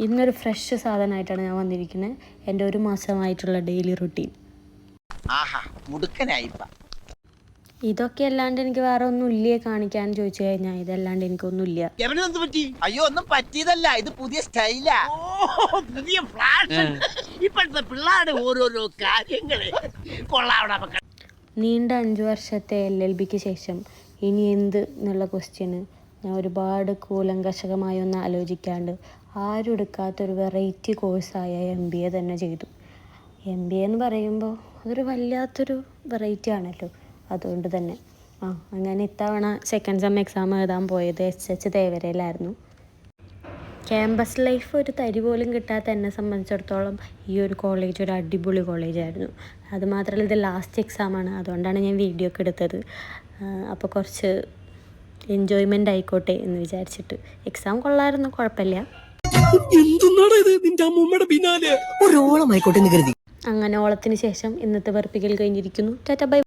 ഇന്നൊരു ഫ്രഷ് സാധനമായിട്ടാണ് ഞാൻ വന്നിരിക്കുന്നത്. എൻ്റെ 1 മാസമായിട്ടുള്ള ഡെയിലി റുട്ടീൻ. ഇതൊക്കെ അല്ലാണ്ട് എനിക്ക് വേറെ ഒന്നും ഇല്ലേ കാണിക്കാൻ ചോദിച്ചു കഴിഞ്ഞാൽ ഇതല്ലാണ്ട് എനിക്കൊന്നുമില്ല. അയ്യോ ഒന്നും പറ്റിയതല്ല, ഇത് പുതിയ സ്റ്റൈലാ. പുതിയ ഫ്ലാഷ്. ഇപ്പോഴത്തെ പിള്ളേരുടെ ഓരോരോ കാര്യങ്ങള് കൊള്ളാവണം. നീണ്ട 5 വർഷത്തെ LLBക്ക് ശേഷം ഇനി എന്ത് എന്നുള്ള ക്വസ്റ്റ്യന് ഞാൻ ഒരുപാട് കൂലങ്കഷകമായി ആലോചിക്കാണ്ട് ആരും എടുക്കാത്തൊരു വെറൈറ്റി കോഴ്സായ MBA തന്നെ ചെയ്തു. MBA എന്ന് പറയുമ്പോൾ അതൊരു വല്ലാത്തൊരു വെറൈറ്റി ആണല്ലോ. അതുകൊണ്ട് തന്നെ അങ്ങനെ ഇത്തവണ സെക്കൻഡ് സെം എക്സാം എഴുതാൻ പോയത് SH തേവരയിലായിരുന്നു. ക്യാമ്പസ് ലൈഫ് ഒരു തരി പോലും കിട്ടാത്ത എന്നെ സംബന്ധിച്ചിടത്തോളം ഈ ഒരു കോളേജ് ഒരു അടിപൊളി കോളേജായിരുന്നു. അതുമാത്രമല്ല ഇത് ലാസ്റ്റ് എക്സാമാണ്, അതുകൊണ്ടാണ് ഞാൻ വീഡിയോ ഒക്കെ എടുത്തത്. അപ്പോൾ കുറച്ച് എൻജോയ്മെൻ്റ് ആയിക്കോട്ടെ എന്ന് വിചാരിച്ചിട്ട്. എക്സാം കൊള്ളായിരുന്നു, കുഴപ്പമില്ല. അങ്ങനെ ഓളത്തിന് ശേഷം ഇന്നത്തെ വെറുപ്പിക്കൽ കഴിഞ്ഞിരിക്കുന്നു. Tata bye.